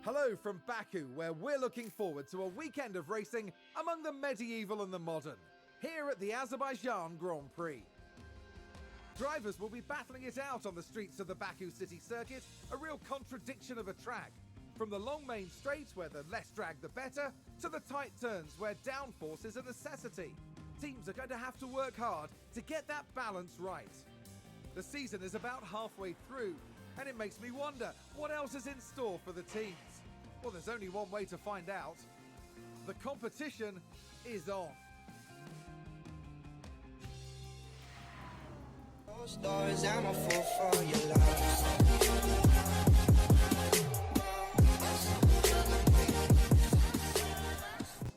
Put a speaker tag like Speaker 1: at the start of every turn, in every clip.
Speaker 1: Hello from Baku, where we're looking forward to a weekend of racing among the medieval and the modern, here at the Azerbaijan Grand Prix. Drivers will be battling it out on the streets of the Baku city circuit, a real contradiction of a track. From the long main straight, where the less drag the better, to the tight turns where downforce is a necessity. Teams are going to have to work hard to get that balance right. The season is about halfway through, and it makes me wonder what else is in store for the teams. Well, there's only one way to find out. The competition is on.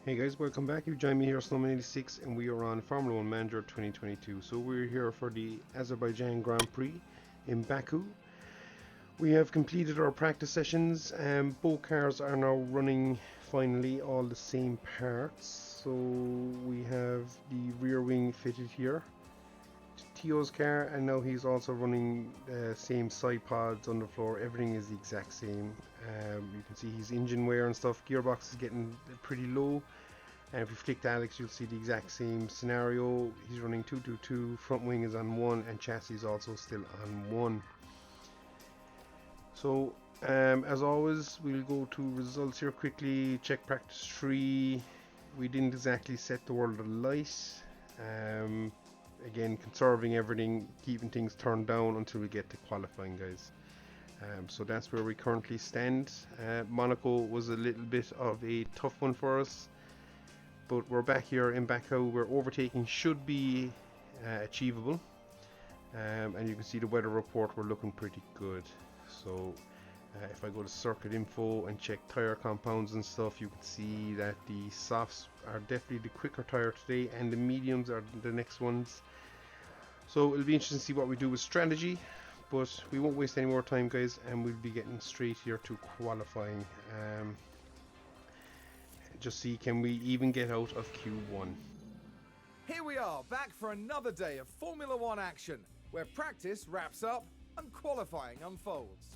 Speaker 2: Hey guys, welcome back. You join me here, Snowman86, and we are on Formula 1 Manager 2022. So we're here for the Azerbaijan Grand Prix in Baku. We have completed our practice sessions and both cars are now running finally all the same parts. So we have the rear wing fitted here to Theo's car, and now he's also running the same side pods, underfloor, everything is the exact same. You can see his engine wear and stuff, gearbox is getting pretty low, and if you flick to Alex you'll see the exact same scenario. He's running 222, front wing is on 1 and chassis is also still on 1. So as always, we'll go to results here quickly. Check practice 3. We didn't exactly set the world alight. Again, conserving everything, keeping things turned down until we get to qualifying, guys. So that's where we currently stand. Monaco was a little bit of a tough one for us, but we're back here in Baku where overtaking should be achievable. And you can see the weather report, we're looking pretty good. So if I go to circuit info and check tire compounds and stuff, you can see that the softs are definitely the quicker tire today and the mediums are the next ones. So it'll be interesting to see what we do with strategy, but we won't waste any more time, guys, and we'll be getting straight here to qualifying. Just see, can we even get out of Q1?
Speaker 1: Here we are, back for another day of Formula 1 action, where practice wraps up and qualifying unfolds.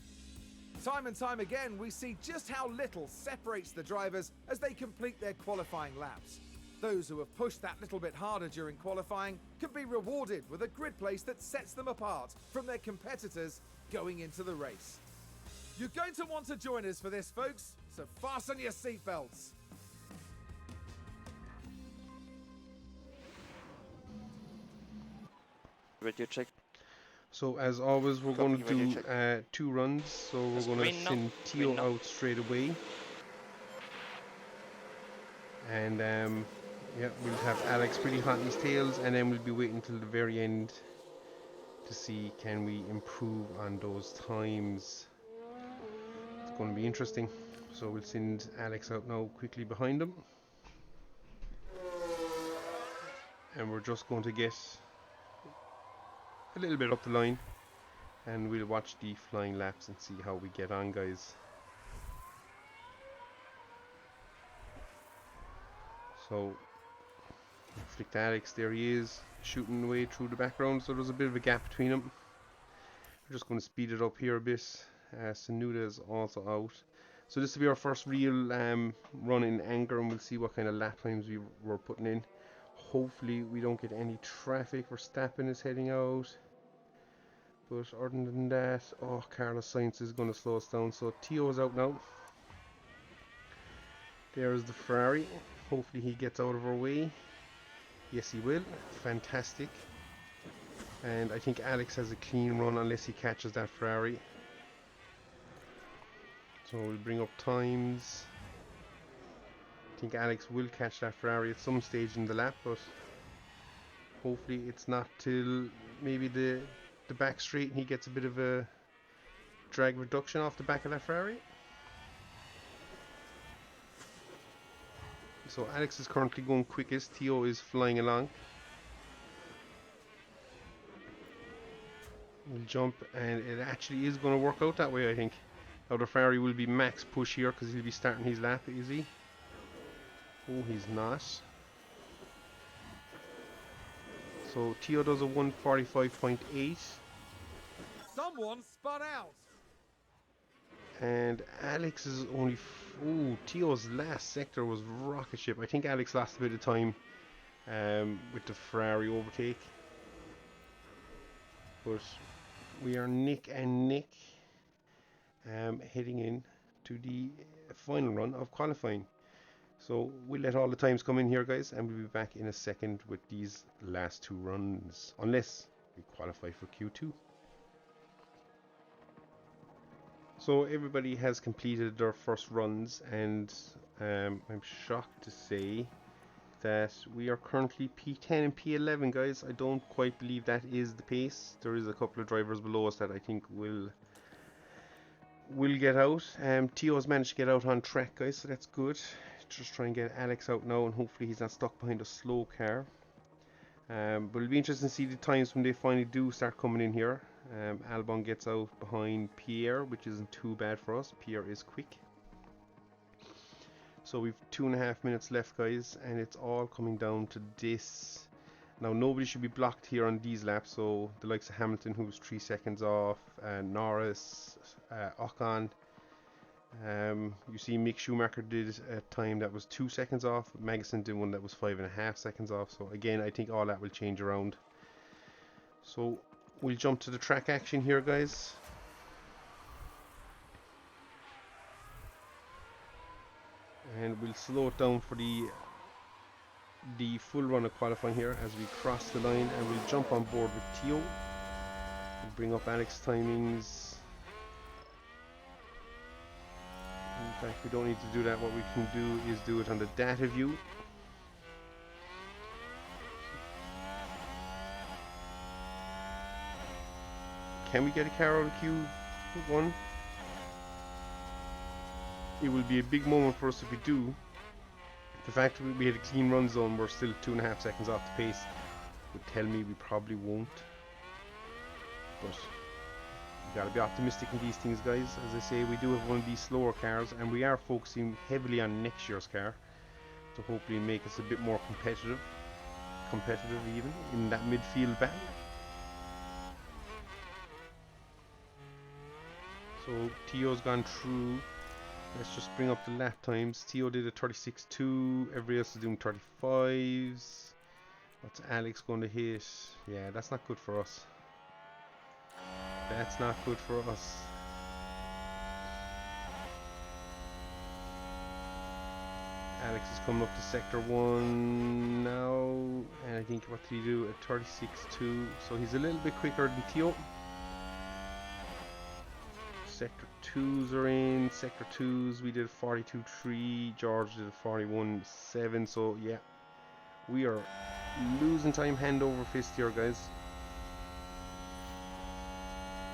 Speaker 1: Time and time again, we see just how little separates the drivers as they complete their qualifying laps. Those who have pushed that little bit harder during qualifying can be rewarded with a grid place that sets them apart from their competitors going into the race. You're going to want to join us for this, folks, so fasten your seatbelts.
Speaker 3: Radio check.
Speaker 2: So as always, we're going to do 2 runs. So we're going to send Theo out straight away, and yeah, we'll have Alex pretty hot in his tails, and then we'll be waiting till the very end to see can we improve on those times. It's going to be interesting. So we'll send Alex out now quickly behind him, and we're just going to get a little bit up the line and we'll watch the flying laps and see how we get on, guys. So flick to Alex, there he is, shooting away through the background, so there's a bit of a gap between them. We're just going to speed it up here a bit. Sanuda is also out, so this will be our first real run in anger, and we'll see what kind of lap times we're putting in. Hopefully we don't get any traffic. Verstappen is heading out, but other than that, oh, Carlos Sainz is going to slow us down. So Theo is out now. There's the Ferrari. Hopefully he gets out of our way. Yes, he will. Fantastic. And I think Alex has a clean run unless he catches that Ferrari. So we'll bring up times. I think Alex will catch that Ferrari at some stage in the lap, but hopefully it's not till maybe the back straight and he gets a bit of a drag reduction off the back of that Ferrari. So Alex is currently going quickest, Theo is flying along. We'll jump, and it actually is going to work out that way, I think. Now the Ferrari will be max push here because he'll be starting his lap, is he? Oh, he's not. So Theo does a 1:45.8.
Speaker 1: Someone spun out.
Speaker 2: And Alex is only... Oh, Tio's last sector was rocket ship. I think Alex lost a bit of time with the Ferrari overtake. But we are Nick and Nick heading in to the final run of qualifying. So we'll let all the times come in here, guys, and we'll be back in a second with these last two runs, unless we qualify for Q2. So everybody has completed their first runs, and I'm shocked to say that we are currently P10 and P11, guys. I don't quite believe that is the pace. There is a couple of drivers below us that I think will get out. Tio's managed to get out on track, guys, so that's good. Just try and get Alex out now, and hopefully he's not stuck behind a slow car. But it'll be interesting to see the times when they finally do start coming in here. Albon gets out behind Pierre, which isn't too bad for us. Pierre is quick. So we've 2.5 minutes left, guys, and it's all coming down to this. Now nobody should be blocked here on these laps, so the likes of Hamilton, who was 3 seconds off, Norris, Ocon. You see Mick Schumacher did a time that was 2 seconds off. Magnussen did one that was 5.5 seconds off. So again, I think all that will change around. So we'll jump to the track action here, guys. And we'll slow it down for the full run of qualifying here as we cross the line, and we'll jump on board with Tio. We'll bring up Alex timings. In fact, we don't need to do that. What we can do is do it on the data view. Can we get a car out of Q1? It will be a big moment for us if we do. The fact that we had a clean run zone, we're still 2.5 seconds off the pace, would tell me we probably won't. But you gotta be optimistic in these things, guys. As I say, we do have one of these slower cars, and we are focusing heavily on next year's car to hopefully make us a bit more competitive even in that midfield battle. So Tio's gone through. Let's just bring up the lap times. Tio did a 36.2. Everybody else is doing 35s. What's Alex going to hit? Yeah, that's not good for us. That's not good for us. Alex is coming up to sector 1 now. And I think, what did he do? A 36.2. So he's a little bit quicker than Tio. Sector 2s are in. Sector 2s, we did 42.3. George did a 41.7. So yeah, we are losing time hand over fist here, guys,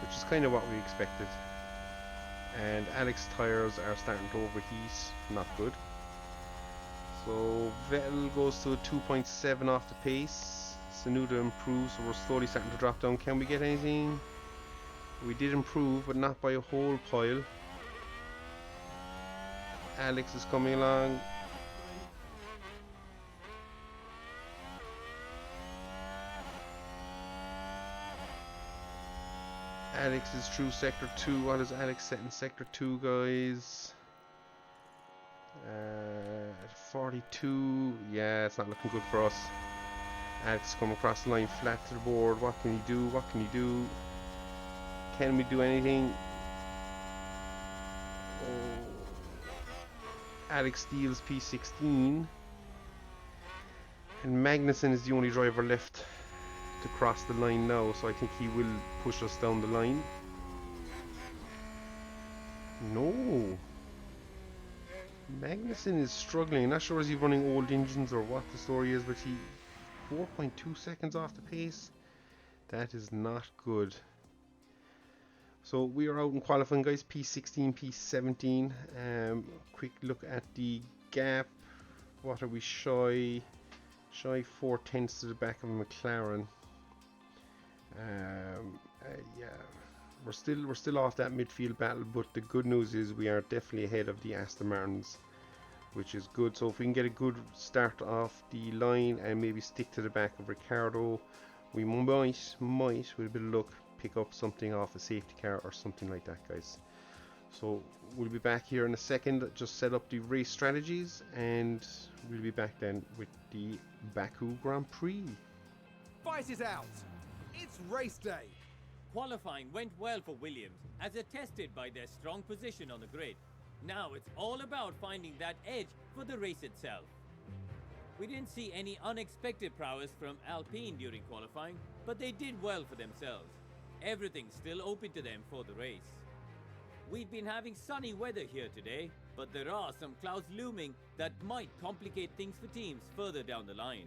Speaker 2: which is kind of what we expected. And Alex's tires are starting to overheat. Not good. So Vettel goes to 2.7 off the pace. Tsunoda improves, so we're slowly starting to drop down. Can we get anything? We did improve, but not by a whole pile. Alex is coming along. Alex is through sector 2. What is Alex set in sector 2, guys? 42. Yeah, it's not looking good for us. Alex is coming across the line flat to the board. What can he do? What can he do? Can we do anything? Oh. Alex steals P16. And Magnussen is the only driver left to cross the line now, so I think he will push us down the line. No. Magnussen is struggling. Not sure is he running old engines or what the story is, but he 4.2 seconds off the pace. That is not good. So we are out in qualifying, guys. P16, P17. Quick look at the gap. What are we shy? Shy 4/10 to the back of McLaren. Yeah, we're still off that midfield battle, but the good news is we are definitely ahead of the Aston Martins, which is good. So if we can get a good start off the line and maybe stick to the back of Ricardo, we might with a bit of luck pick up something off a safety car or something like that, guys. So we'll be back here in a second, just set up the race strategies, and we'll be back then with the Baku Grand Prix.
Speaker 1: Fight it out! It's race day!
Speaker 3: Qualifying went well for Williams, as attested by their strong position on the grid. Now it's all about finding that edge for the race itself. We didn't see any unexpected prowess from Alpine during qualifying, but they did well for themselves. Everything's still open to them for the race. We've been having sunny weather here today, but there are some clouds looming that might complicate things for teams further down the line.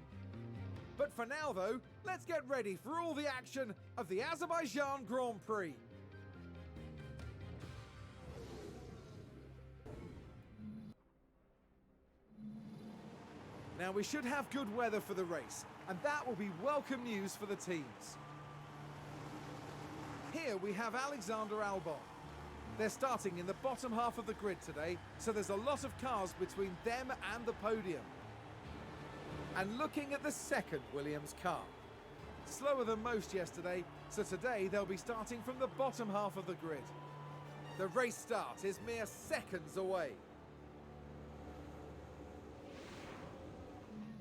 Speaker 1: But for now though, let's get ready for all the action of the Azerbaijan Grand Prix. Now we should have good weather for the race, and that will be welcome news for the teams. Here we have Alexander Albon. They're starting in the bottom half of the grid today, so there's a lot of cars between them and the podium. And looking at the second Williams car. Slower than most yesterday, so today they'll be starting from the bottom half of the grid. The race start is mere seconds away.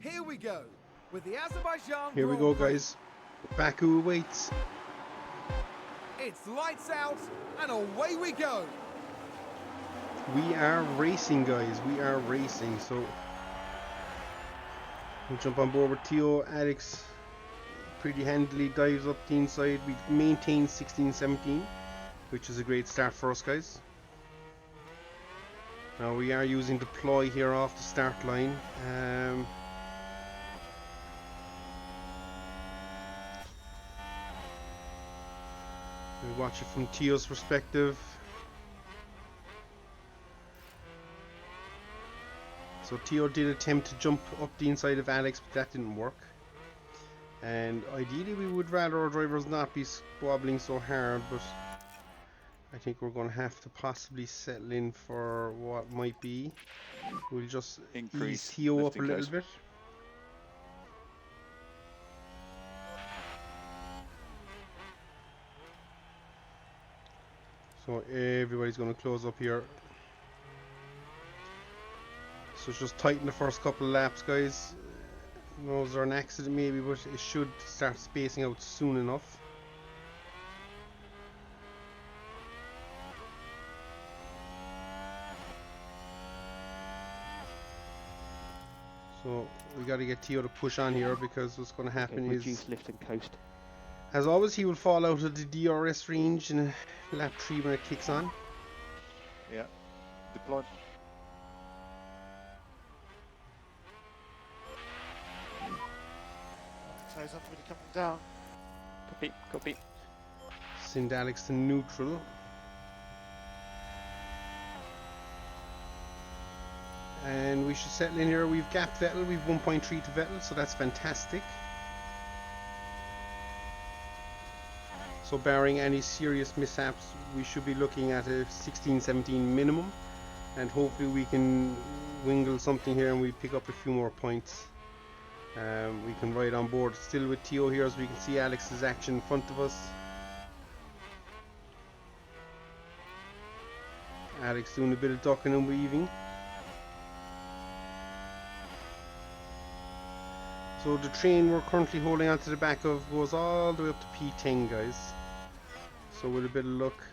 Speaker 1: Here we go, with the Azerbaijan
Speaker 2: Here we
Speaker 1: Grand
Speaker 2: go,
Speaker 1: Prix.
Speaker 2: guys. Baku awaits.
Speaker 1: It's lights out, and away we go.
Speaker 2: We are racing, guys. We are racing. So we'll jump on board with Theo. Alex pretty handily dives up the inside. We maintain 16-17, which is a great start for us, guys. Now we are using deploy here off the start line. We watch it from Theo's perspective. So Theo did attempt to jump up the inside of Alex, but that didn't work. And ideally we would rather our drivers not be squabbling so hard, but I think we're going to have to possibly settle in for what might be. We'll just ease Theo up a little bit. So everybody's going to close up here. So just tighten the first couple of laps, guys. No, is there an accident maybe, but it should start spacing out soon enough. So we got to get Theo to push on here, because what's going to happen is,
Speaker 4: reduce lift and coast.
Speaker 2: as always, he will fall out of the DRS range in lap 3 when it kicks on.
Speaker 5: Yeah, deploy.
Speaker 6: Close up when you're coming down.
Speaker 4: Copy, copy.
Speaker 2: Send Alex to neutral. And we should settle in here. We've gapped Vettel, we've 1.3 to Vettel, so that's fantastic. So barring any serious mishaps, we should be looking at a 16-17 minimum, and hopefully we can wingle something here and we pick up a few more points. We can ride on board still with Theo here, as we can see Alex's action in front of us. Alex doing a bit of ducking and weaving. So the train we're currently holding on to the back of goes all the way up to P10, guys. So with a bit of luck,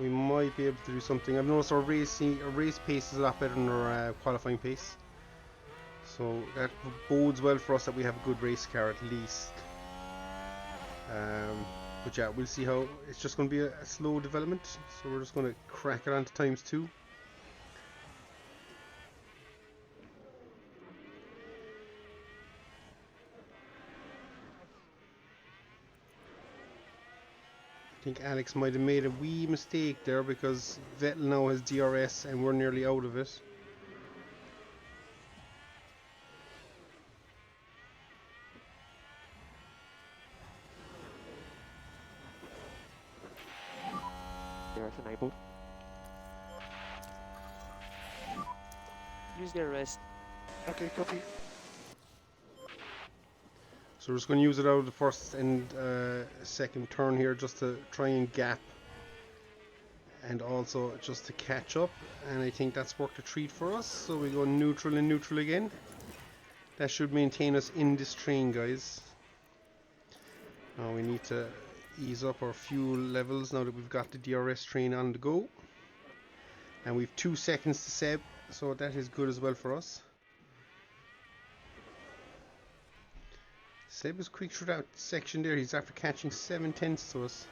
Speaker 2: we might be able to do something. I've noticed our race pace is a lot better than our qualifying pace. So that bodes well for us that we have a good race car at least. But yeah, we'll see how. It's just going to be a slow development. So we're just going to crack it on to ×2. I think Alex might have made a wee mistake there, because Vettel now has DRS and we're nearly out of it.
Speaker 4: ERS enabled. Use the ERS.
Speaker 6: Okay, copy.
Speaker 2: So we're just going to use it out of the first and second turn here, just to try and gap and also just to catch up, and I think that's worked a treat for us. So we go neutral and neutral again. That should maintain us in this train, guys. Now we need to ease up our fuel levels now that we've got the DRS train on the go, and we've 2 seconds to Seb, so that is good as well for us. Seb is quick through that section there. He's after catching 7/10 to us.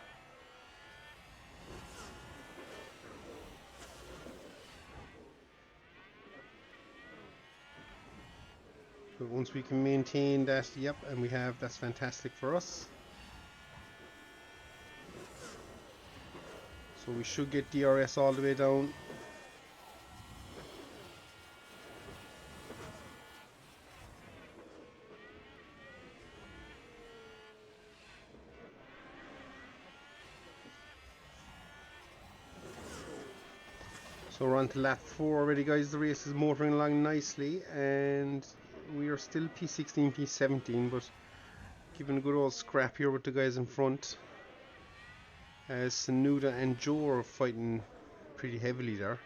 Speaker 2: But once we can maintain that, yep, and we have, that's fantastic for us. So we should get DRS all the way down. So we're on to lap 4 already, guys. The race is motoring along nicely, and we are still P16, P17, but giving a good old scrap here with the guys in front. As Sanuda and Joe are fighting pretty heavily there.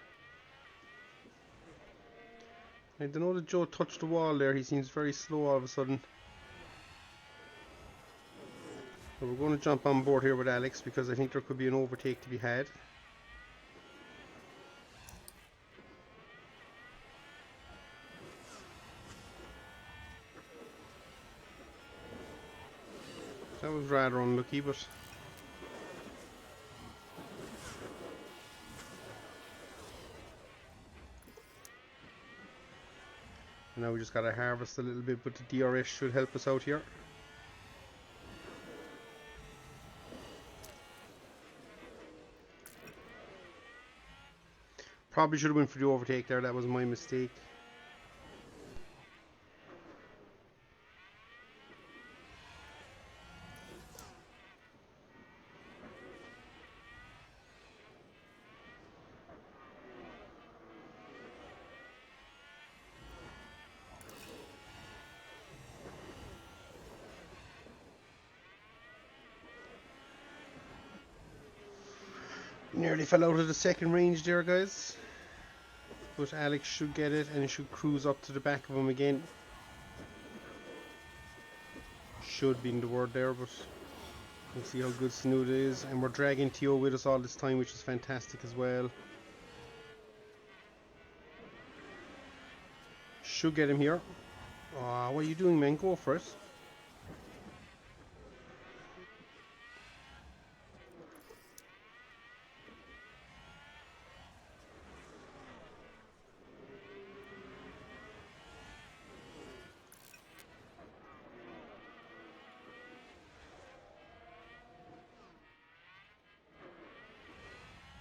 Speaker 2: I don't know that Joe touched the wall there. He seems very slow all of a sudden. So we're going to jump on board here with Alex because I think there could be an overtake to be had. That was rather unlucky, but now we just gotta harvest a little bit, but the DRS should help us out here. Probably should have went for the overtake there. That was my mistake. Nearly fell out of the second range there, guys. But Alex should get it, and he should cruise up to the back of him again. Should be in the word there, but we'll see how good Sanuda is. And we're dragging Tio with us all this time, which is fantastic as well. Should get him here. Aw, what are you doing, man? Go for it.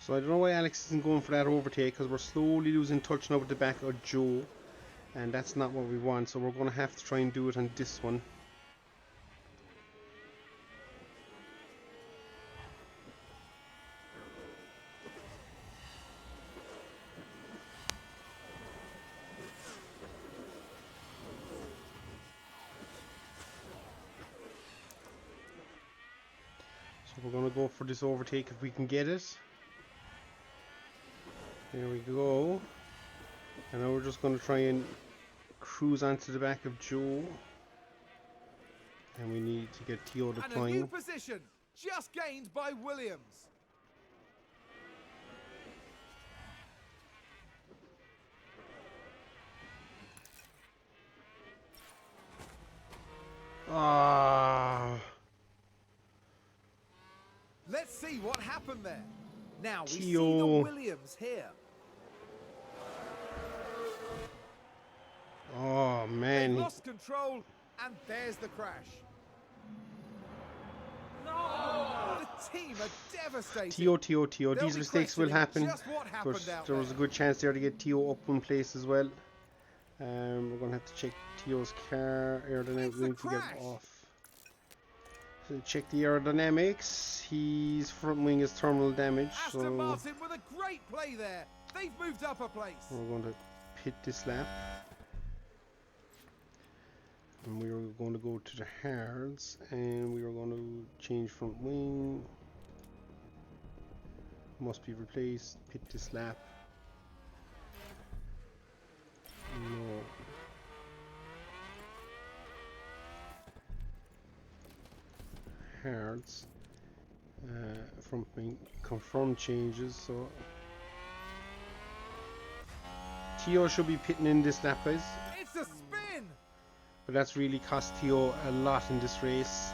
Speaker 2: So I don't know why Alex isn't going for that overtake, because we're slowly losing touch now with the back of Joe, and that's not what we want, so we're going to have to try and do it on this one. So we're going to go for this overtake if we can get it. There we go. And now we're just going to try and cruise onto the back of Joe. And we need to get Tio to
Speaker 1: And
Speaker 2: climb.
Speaker 1: a new position just gained by Williams.
Speaker 2: Ah.
Speaker 1: Let's see what happened there. Now we see
Speaker 2: Tio.
Speaker 1: the Williams here.
Speaker 2: Oh
Speaker 1: They
Speaker 2: man.
Speaker 1: lost control, and there's the crash. No! The team are devastated.
Speaker 2: Tio.
Speaker 1: They'll
Speaker 2: These
Speaker 1: be
Speaker 2: mistakes will
Speaker 1: questioning
Speaker 2: happen.
Speaker 1: just what happened
Speaker 2: But
Speaker 1: out
Speaker 2: there was a good chance there to get Tio up one place as well. We're going to have to check Tio's car aerodynamics.
Speaker 1: It's
Speaker 2: We
Speaker 1: a
Speaker 2: need to get
Speaker 1: crash.
Speaker 2: off. So check the aerodynamics. His front wing is terminal damage.
Speaker 1: Aston
Speaker 2: So
Speaker 1: Martin with a great play there. They've moved up a place.
Speaker 2: we're going to pit this lap. And we are going to go to the hards, and we are going to change front wing. must be replaced. Pit this lap. No. Hards. From being confirmed changes, so Theo should be pitting in this lap, guys.
Speaker 1: It's a spin!
Speaker 2: But that's really cost Theo a lot in this race.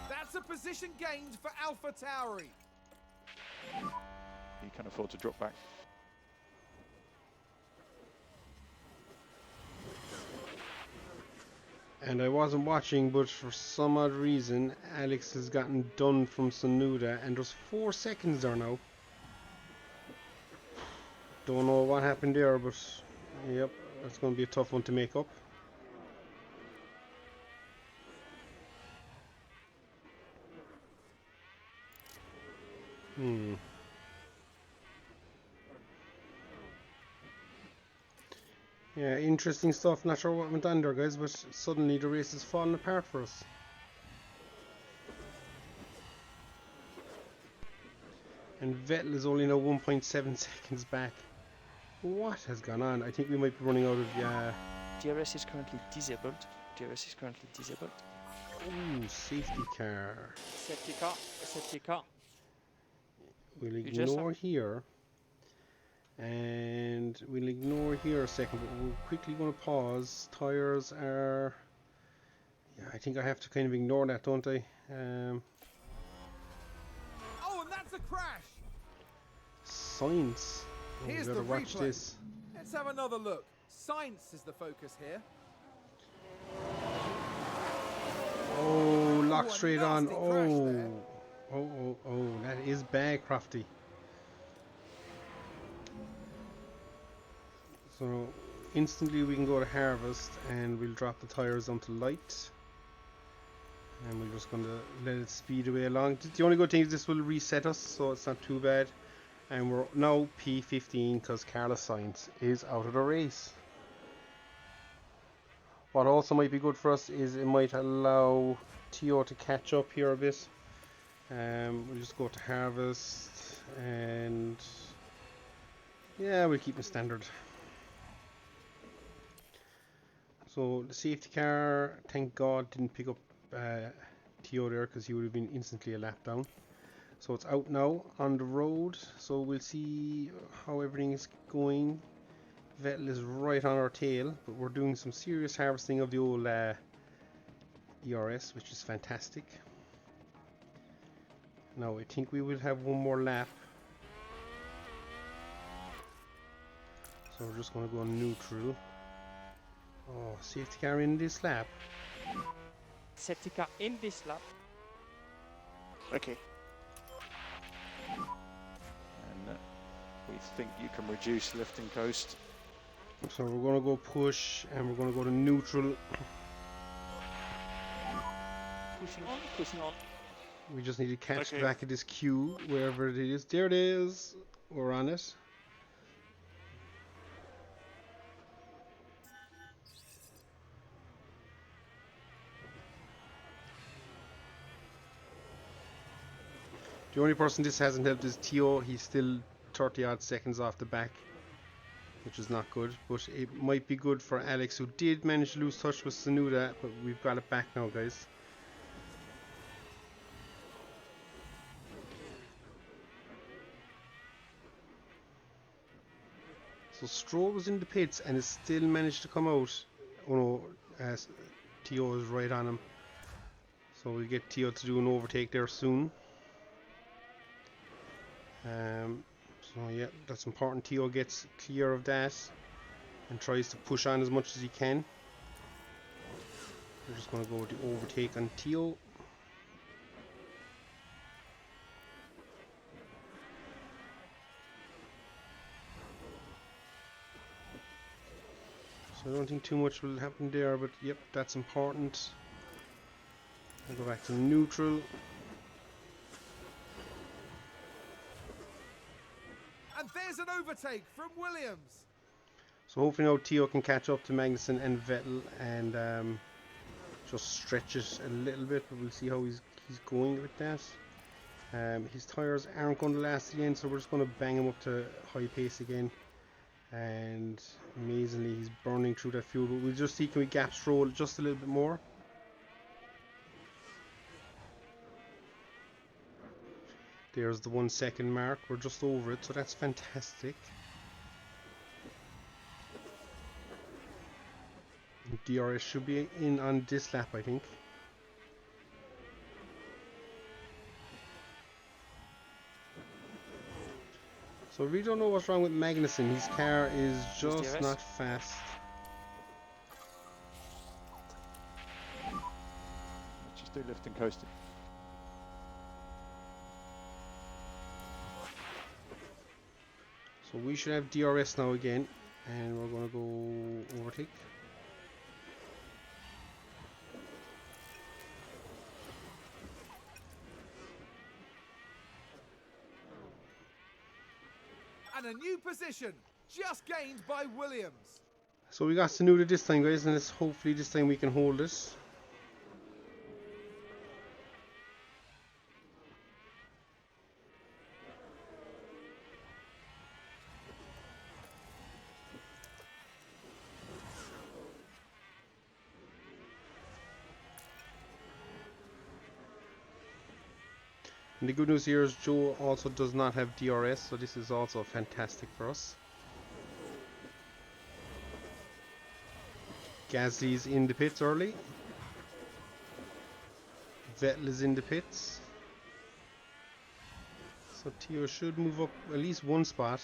Speaker 1: That's a position gained for Alpha Tauri.
Speaker 5: You can afford to drop back.
Speaker 2: And I wasn't watching, but for some odd reason, Alex has gotten done from Sonoda, and there's 4 seconds there now. Don't know what happened there, but yep, that's going to be a tough one to make up. Yeah, interesting stuff. Not sure what went on there, guys, but suddenly the race is falling apart for us. And Vettel is only now 1.7 seconds back. What has gone on? I think we might be running out of...
Speaker 4: DRS is currently disabled. DRS is currently disabled.
Speaker 2: Ooh, safety car.
Speaker 4: Safety car. Safety car.
Speaker 2: We'll ignore here. And we'll ignore here a second, but we're quickly going to pause. Tires are... Yeah, I think I have to kind of ignore that, don't I?
Speaker 1: Oh, and that's a crash!
Speaker 2: Science. Oh,
Speaker 1: Here's
Speaker 2: we
Speaker 1: the
Speaker 2: better watch
Speaker 1: replay.
Speaker 2: this.
Speaker 1: Let's have another look. Science is the focus here.
Speaker 2: Oh, lock
Speaker 1: a
Speaker 2: straight on.
Speaker 1: nasty crash there.
Speaker 2: Oh, that is bad, Crafty. So instantly we can go to harvest and we'll drop the tires onto light. And we're just going to let it speed away along. The only good thing is this will reset us, so it's not too bad. And we're now P15 because Carlos Sainz is out of the race. What also might be good for us is it might allow Theo to catch up here a bit. We'll just go to harvest and yeah, we'll keep it standard. So the safety car, thank God, didn't pick up Theo there because he would have been instantly a lap down. So it's out now on the road, so we'll see how everything is going. Vettel is right on our tail, but we're doing some serious harvesting of the old ERS, which is fantastic. Now I think we will have one more lap. So we're just going to go neutral. Oh, safety car in this lap.
Speaker 4: Safety car in this lap.
Speaker 6: Okay.
Speaker 5: And we think you can reduce lift and coast.
Speaker 2: So we're going to go push and we're going to go to neutral.
Speaker 4: Pushing on, pushing on.
Speaker 2: We just need to catch
Speaker 6: Okay.
Speaker 2: back at this queue, wherever it is. There it is. We're on it. The only person this hasn't helped is Theo. He's still 30 odd seconds off the back, which is not good, but it might be good for Alex, who did manage to lose touch with Sonoda, but we've got it back now, guys. So Stroll was in the pits and has still managed to come out. Oh no, Theo is right on him. So we'll get Theo to do an overtake there soon. So yeah, that's important. Theo gets clear of that and tries to push on as much as he can. We're just going to go with the overtake on Theo. So I don't think too much will happen there, but yep, that's important. I'll go back to neutral.
Speaker 1: And there's an overtake from Williams.
Speaker 2: So hopefully now Theo can catch up to Magnussen and Vettel and just stretch it a little bit, but we'll see how he's going with that. His tyres aren't going to last again, so we're just going to bang him up to high pace again. And amazingly, he's burning through that fuel. But we'll just see, can we gap stroll just a little bit more? There's the 1 second mark. We're just over it, so that's fantastic. DRS should be in on this lap, I think. So we don't know what's wrong with Magnussen. His car is just not fast.
Speaker 5: Let's just do lifting coasting.
Speaker 2: So we should have DRS now again, and we're going to go overtake.
Speaker 1: And a new position just gained by Williams.
Speaker 2: So we got Tsunoda this time, guys, and hopefully this time we can hold this. And the good news here is Joe also does not have DRS, so this is also fantastic for us. Gasly's in the pits early. Vettel is in the pits. So Tio should move up at least one spot.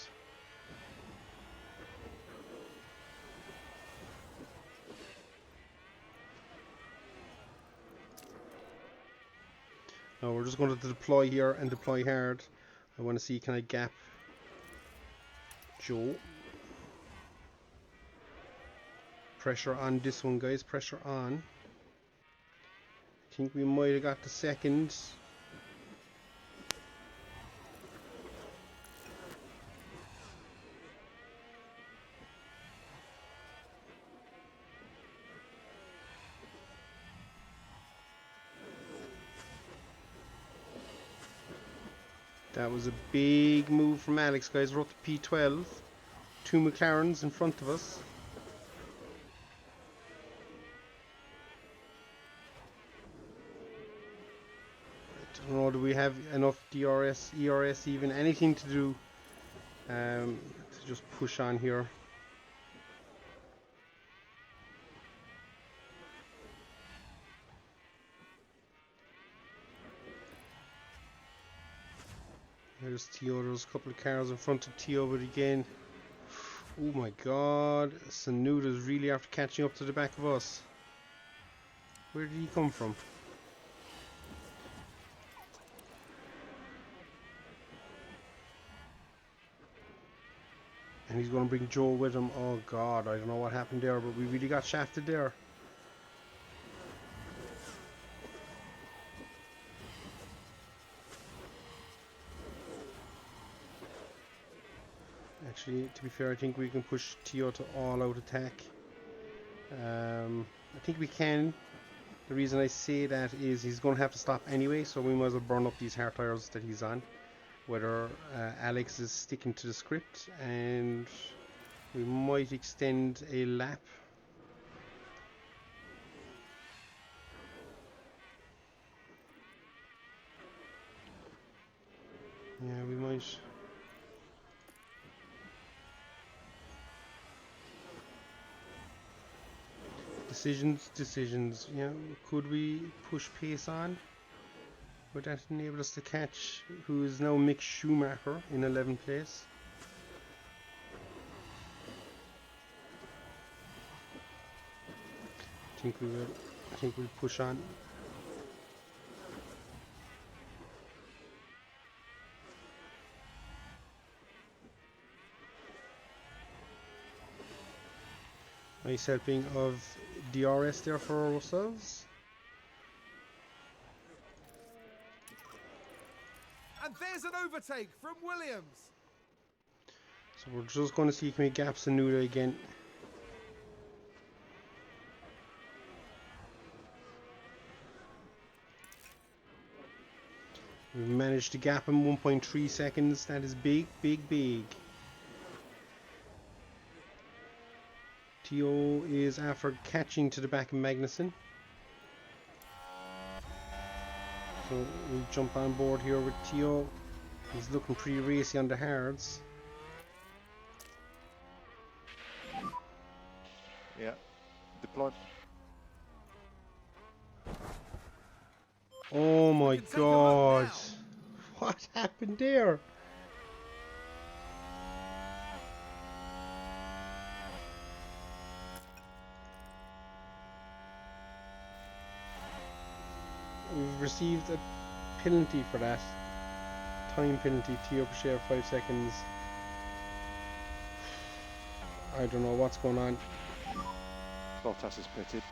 Speaker 2: Now we're just going to deploy here and deploy hard. I want to see, can I gap Joe? Pressure on this one, guys. Pressure on. I think we might have got the second. That was a big move from Alex, guys. We're up to P12. 2 McLarens in front of us. I don't know, do we have enough DRS, ERS, even anything to do to just push on here? There's Tio. There's a couple of cars in front of Tio, but again, oh my god, Tsunoda's really after catching up to the back of us. Where did he come from? And he's going to bring Joe with him. Oh god, I don't know what happened there, but we really got shafted there. Actually, to be fair, I think we can push Tio to all-out attack. I think we can. The reason I say that is he's going to have to stop anyway, so we might as well burn up these hard tires that he's on. Whether Alex is sticking to the script, and we might extend a lap. Yeah, we might. Decisions. Yeah, could we push pace on? Would that enable us to catch who is now Mick Schumacher in 11th place? I think we will. I think we'll push on. Nice helping of DRS there for ourselves.
Speaker 1: And there's an overtake from Williams.
Speaker 2: So we're just going to see, can we gap Tsunoda again? We've managed to gap him 1.3 seconds. That is big, big, big. Theo is after catching to the back of Magnussen. So we'll jump on board here with Theo. He's looking pretty racy on the hards.
Speaker 5: Yeah. Deploy.
Speaker 2: Oh my
Speaker 1: can take a look
Speaker 2: god.
Speaker 1: now.
Speaker 2: What happened there? We've received a penalty for that. Time penalty, Theo per share 5 seconds. I don't know what's going on.
Speaker 5: Bottas is pitted.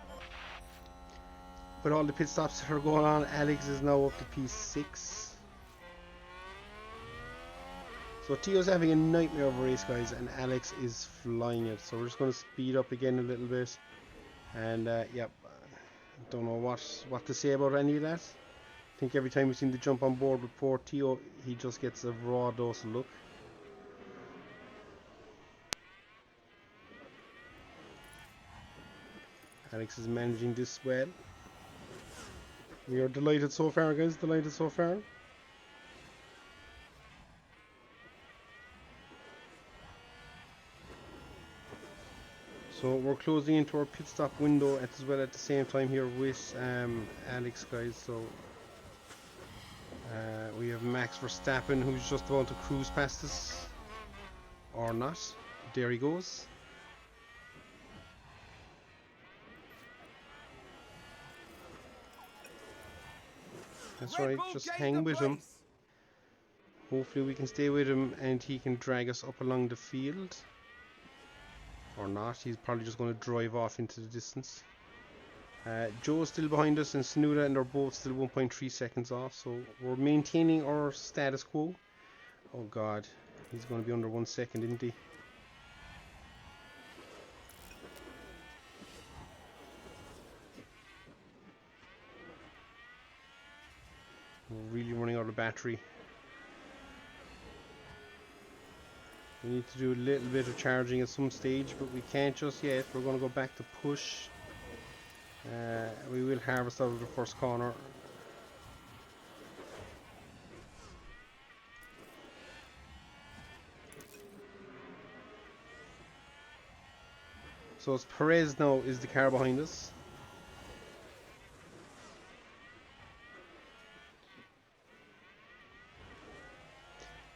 Speaker 2: With all the pit stops that are going on, Alex is now up to P6. So Theo's having a nightmare of a race, guys, and Alex is flying it. So we're just going to speed up again a little bit. And yep, don't know what to say about any of that. I think every time we seem to jump on board with poor Theo, he just gets a raw dose of luck. Alex is managing this well. We are delighted so far, guys, delighted so far. So we're closing into our pit stop window as well at the same time here with Alex, guys. So we have Max Verstappen, who's just about to cruise past us, or not. There he goes. That's
Speaker 1: Red
Speaker 2: right,
Speaker 1: Bull
Speaker 2: just
Speaker 1: gained
Speaker 2: hang
Speaker 1: the
Speaker 2: with him.
Speaker 1: place.
Speaker 2: Hopefully we can stay with him and he can drag us up along the field. Or not, he's probably just going to drive off into the distance. Joe's still behind us and Tsunoda, and they're both still 1.3 seconds off, so we're maintaining our status quo. Oh god, he's going to be under 1 second, isn't he? We're really running out of battery. We need to do a little bit of charging at some stage, but we can't just yet. We're going to go back to push. We will harvest out of the first corner. So it's Perez now is the car behind us.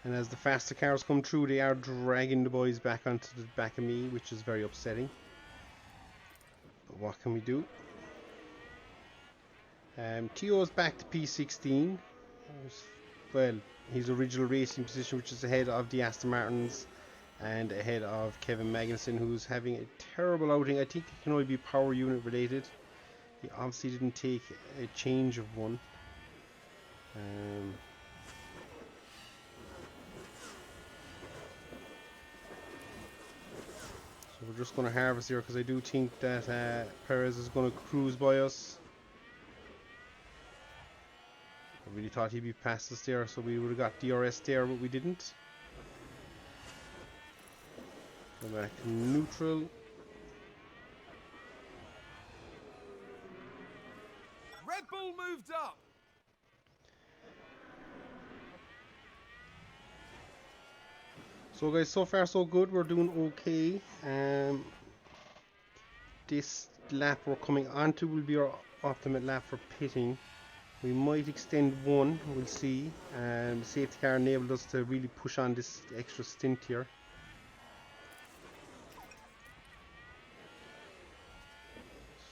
Speaker 2: And as the faster cars come through, they are dragging the boys back onto the back of me, which is very upsetting. But what can we do? Theo's back to P16. Well, his original racing position, which is ahead of the Aston Martins and ahead of Kevin Magnussen, who's having a terrible outing. I think it can only be power unit related. He obviously didn't take a change of one. So we're just going to harvest here because I do think that Perez is going to cruise by us. I really thought he'd be past us there, so we would have got DRS there, but we didn't. Go back to neutral.
Speaker 1: Red Bull moved up.
Speaker 2: So guys, so far so good. We're doing okay. This lap we're coming onto will be our optimate lap for pitting. We might extend one, we'll see. The safety car enabled us to really push on this extra stint here.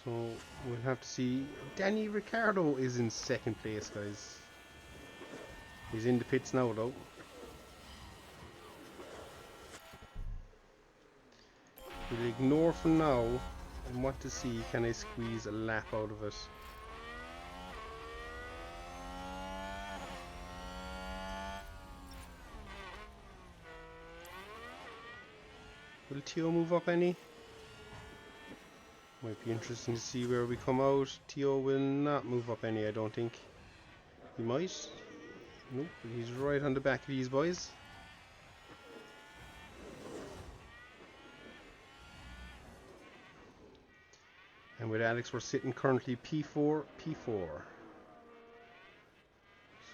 Speaker 2: So we'll have to see. Danny Ricciardo is in second place, guys. He's in the pits now though. We'll ignore for now and want to see, can I squeeze a lap out of it. Will Theo move up any? Might be interesting to see where we come out. Theo will not move up any, I don't think. He might. Nope, he's right on the back of these boys. And with Alex, we're sitting currently P4, P4.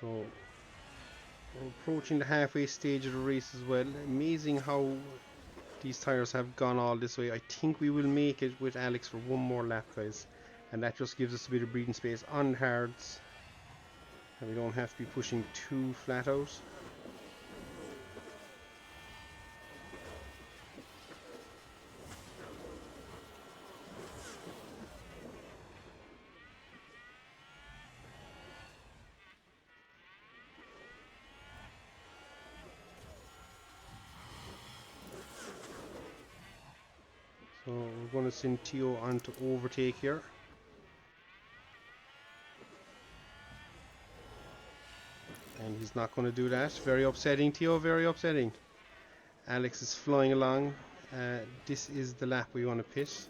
Speaker 2: So we're approaching the halfway stage of the race as well. Amazing how these tires have gone all this way. I think we will make it with Alex for one more lap, guys. And that just gives us a bit of breathing space on hards. And we don't have to be pushing too flat out. So we're going to send Tio on to overtake here. And he's not going to do that. Very upsetting, Tio, very upsetting. Alex is flying along. This is the lap we want to pit.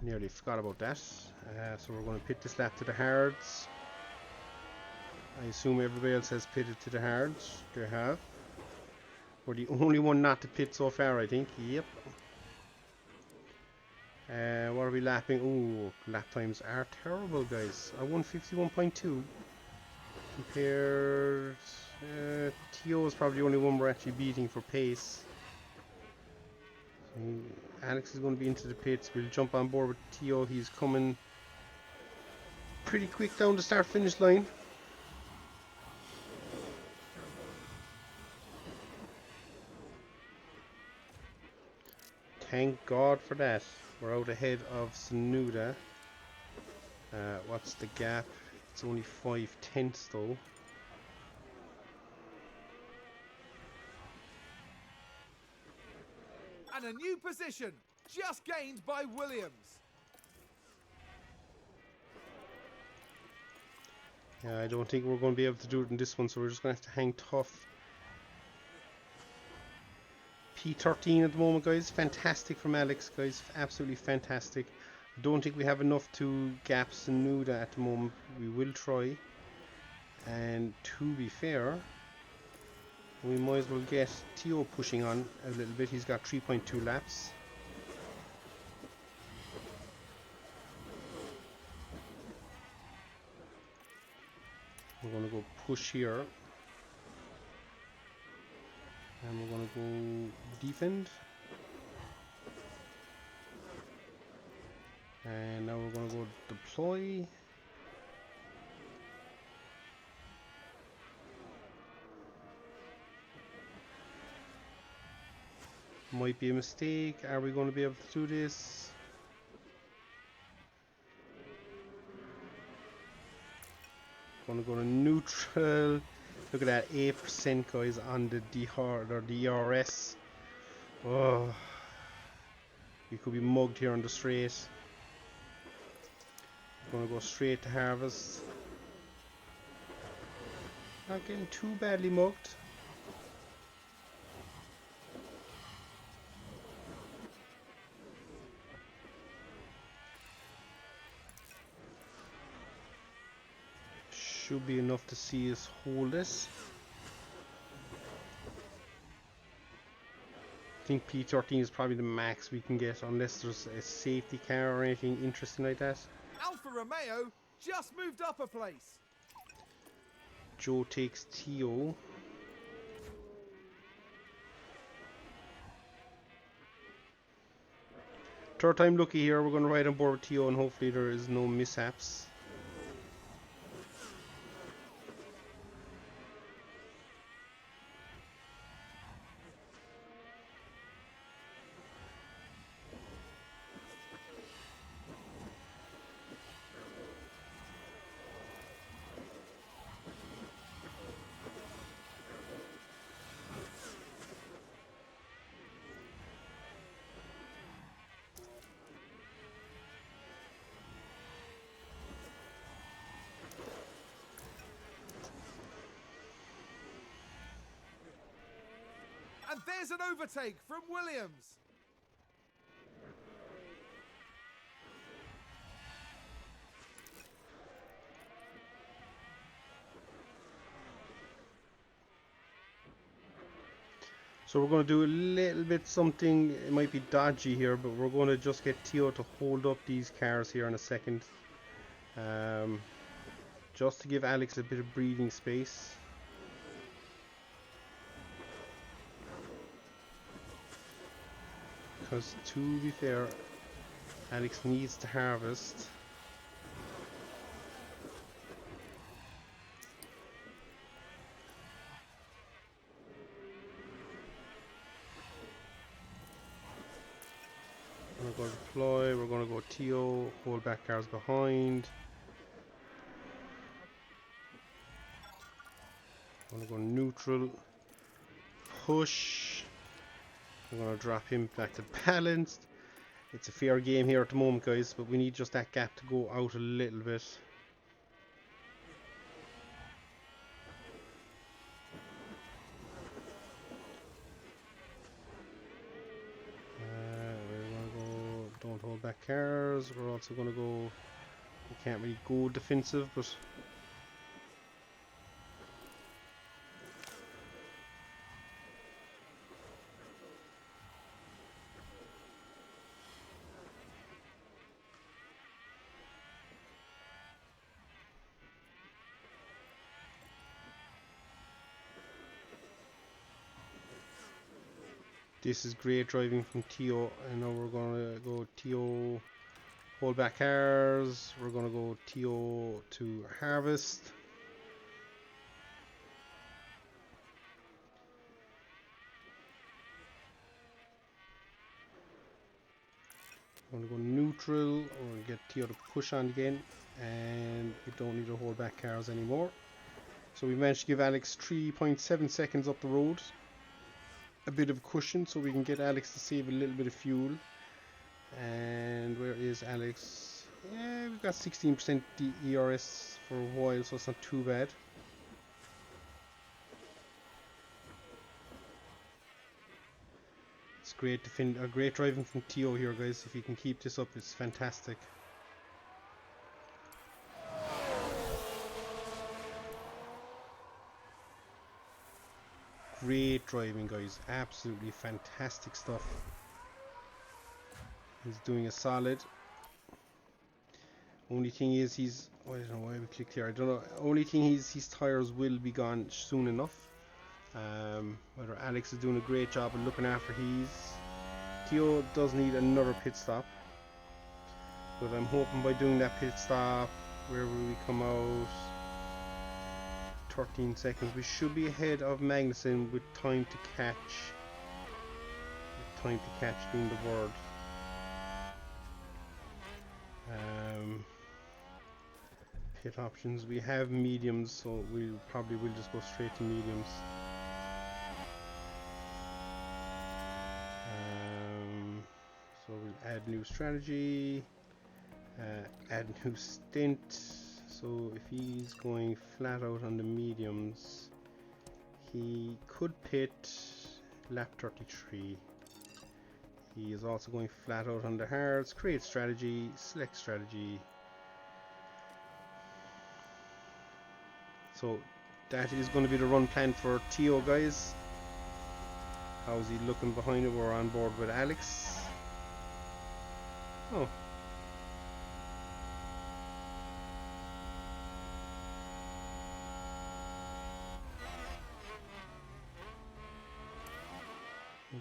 Speaker 2: Nearly forgot about that. So we're going to pit this lap to the hards. I assume everybody else has pitted to the hards. They have. We're the only one not to pit so far, I think. Yep. What are we lapping? Oh, lap times are terrible, guys. 151.2 compared. Tio is probably the only one we're actually beating for pace. So Alex is going to be into the pits. We'll jump on board with Tio. He's coming pretty quick down the start-finish line. Thank God for that. We're out ahead of Sonuda. What's the gap? It's only 5/10 though.
Speaker 1: And a new position, just gained by Williams.
Speaker 2: Yeah, I don't think we're going to be able to do it in this one, so we're just going to have to hang tough. P13 at the moment, guys. Fantastic from Alex, guys. Absolutely fantastic. I don't think we have enough to gap Sonuda at the moment. We will try. And to be fair, we might as well get Tio pushing on a little bit. He's got 3.2 laps. We're going to go push here. And we're going to go defend. And now we're going to go deploy. Might be a mistake. Are we going to be able to do this? Going to go to neutral. Look at that, 8% guys on the ERS. Oh, we could be mugged here on the straight. Going to go straight to harvest. Not getting too badly mugged. Should be enough to see us hold this. I think P13 is probably the max we can get unless there's a safety car or anything interesting like that.
Speaker 1: Alfa Romeo just moved up a place.
Speaker 2: Joe takes Tio. Third time lucky here. We're going to ride on board with Tio and hopefully there is no mishaps.
Speaker 1: And there's an overtake from Williams.
Speaker 2: So we're going to do a little bit something, it might be dodgy here, but we're going to just get Theo to hold up these cars here in a second. Just to give Alex a bit of breathing space. Because to be fair, Alex needs to harvest. We're going to deploy, we're going to go Theo, hold back cars behind. I'm going to go neutral, push. I'm going to drop him back to balanced. It's a fair game here at the moment, guys, but we need just that gap to go out a little bit. We're going to go, don't hold back cars. We're also going to go, we can't really go defensive, but this is great driving from Theo. And now we're going to go Theo, hold back cars. We're going to go Theo to harvest. I'm going to go neutral. We're going to get Theo to push on again. And we don't need to hold back cars anymore. So we managed to give Alex 3.7 seconds up the road. A bit of cushion so we can get Alex to save a little bit of fuel. And where is Alex? Yeah, we've got 16% ERS for a while, so it's not too bad. It's great great driving from Theo here, guys. If you can keep this up, it's fantastic. Great driving, guys. Absolutely fantastic stuff. He's doing a solid. Only thing is he's, I don't know why we clicked here. I don't know. Only thing is his tires will be gone soon enough. Whether Alex is doing a great job of looking after his. Theo does need another pit stop. But I'm hoping by doing that pit stop, where will we come out? 13 seconds. We should be ahead of Magnussen with time to catch. Time to catch being the word. Pit options. We have mediums, so we probably will just go straight to mediums. So we'll add new strategy. Add new stint. So if he's going flat out on the mediums, he could pit lap 33. He is also going flat out on the hards. Create strategy, select strategy. So that is going to be the run plan for Theo, guys. How's he looking behind it? We're on board with Alex. Oh.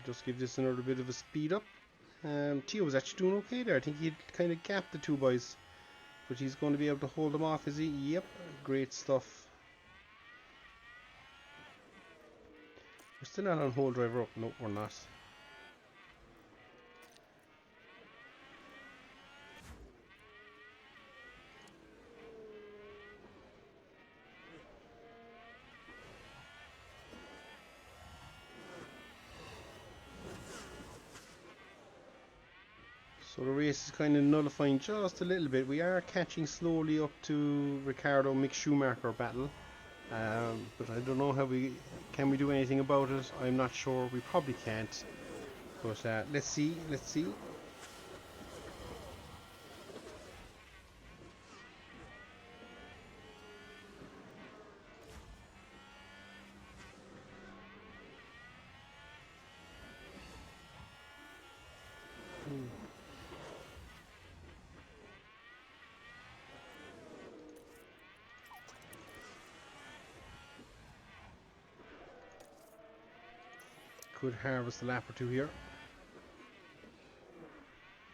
Speaker 2: Just give this another bit of a speed up. Theo was actually doing okay there. I think he'd kind of gapped the two boys, but he's going to be able to hold them off, is he? Yep, great stuff. We're still not on whole driver up. No, we're not. So the race is kind of nullifying just a little bit. We are catching slowly up to Ricciardo Mick Schumacher battle, but I don't know how can we do anything about it. I'm not sure. We probably can't, but let's see. Could harvest a lap or two here.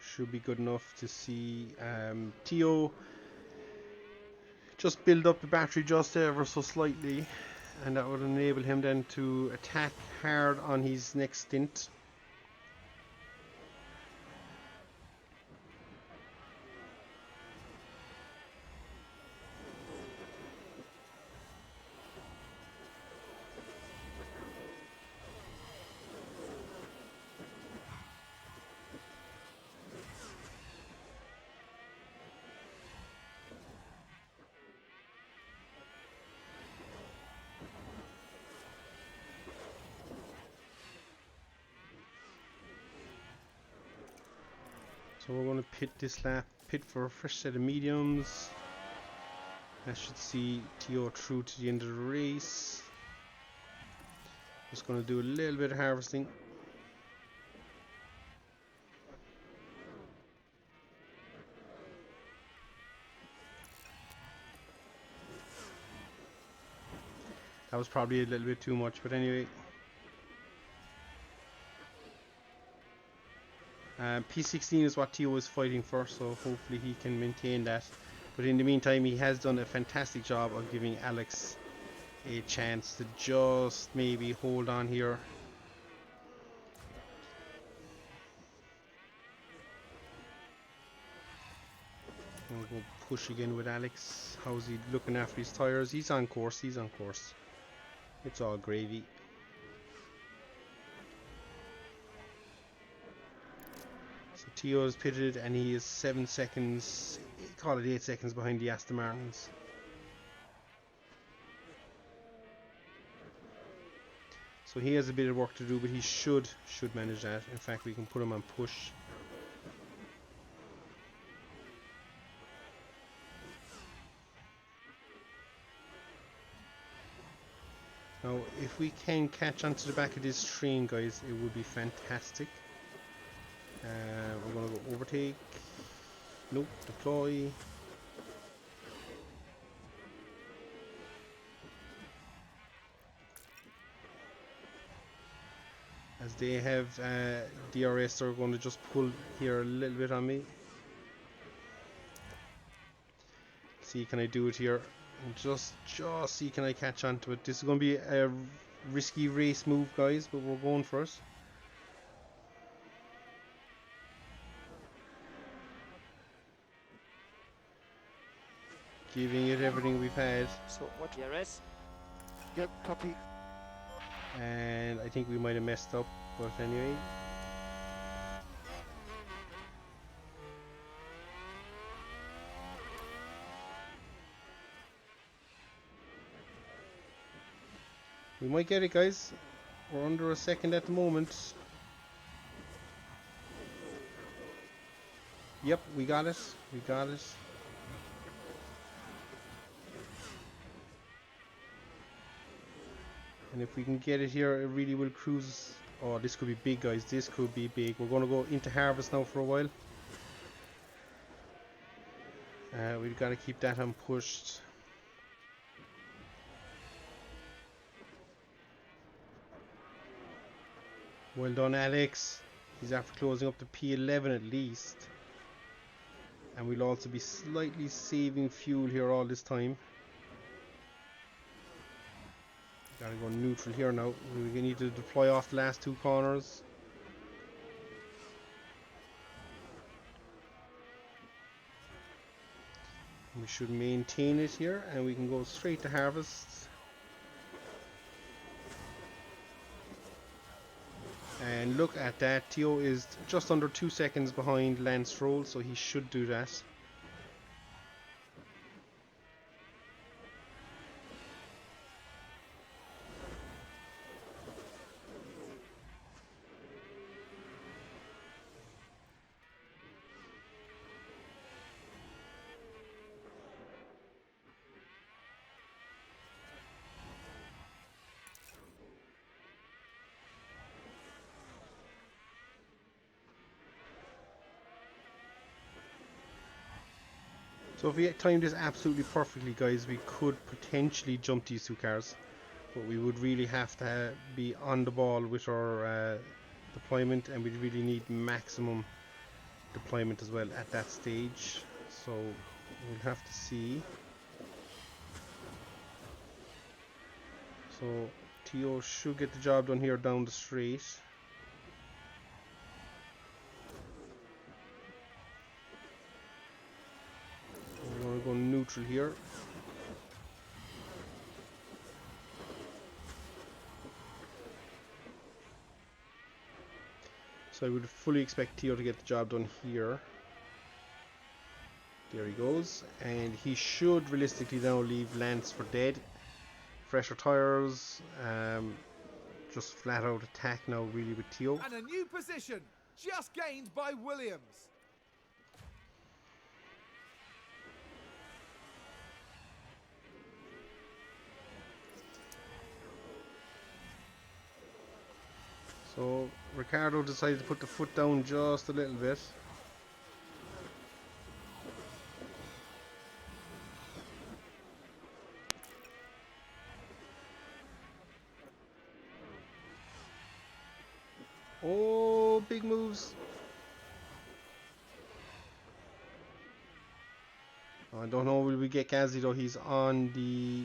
Speaker 2: Should be good enough to see Tio just build up the battery just ever so slightly, and that would enable him then to attack hard on his next stint. So we're going to pit this lap, pit for a fresh set of mediums. That should see Tio through to the end of the race. Just going to do a little bit of harvesting. That was probably a little bit too much, but anyway. P16 is what Tio is fighting for, so hopefully he can maintain that. But in the meantime, he has done a fantastic job of giving Alex a chance to just maybe hold on here. We'll go push again with Alex. How's he looking after his tyres? He's on course, he's on course. It's all gravy. So Tio is pitted and he is 7 seconds, call it 8 seconds behind the Aston Martins. So he has a bit of work to do, but he should manage that. In fact, we can put him on push. Now, if we can catch onto the back of this stream, guys, it would be fantastic. We're going to go overtake. Nope, deploy. As they have DRS, they're going to just pull here a little bit on me. See, can I do it here? And just see, can I catch onto it? This is going to be a risky race move, guys, but we're going for it. Giving it everything we've had.
Speaker 4: So what ERS?
Speaker 6: Yep, copy.
Speaker 2: And I think we might have messed up, but anyway. We might get it, guys. We're under a second at the moment. Yep, we got it. We got it. And if we can get it here, it really will cruise. Oh, this could be big, guys. This could be big. We're going to go into harvest now for a while. We've got to keep that unpushed. Well done, Alex. He's after closing up to P11 at least. And we'll also be slightly saving fuel here all this time. Gotta go neutral here now. We need to deploy off the last two corners. We should maintain it here and we can go straight to harvest. And look at that, Tio is just under 2 seconds behind Lance Stroll, so he should do that. So if we timed this absolutely perfectly, guys, we could potentially jump these two cars, but we would really have to be on the ball with our deployment, and we'd really need maximum deployment as well at that stage. So we'll have to see. So Theo should get the job done here down the straight. We're going to go neutral here. So I would fully expect Theo to get the job done here. There he goes. And he should realistically now leave Lance for dead. Fresher tyres. Just flat out attack now really with Theo.
Speaker 1: And a new position just gained by Williams.
Speaker 2: So Ricardo decided to put the foot down just a little bit. Oh, big moves. I don't know, will we get Gazzy though? He's on the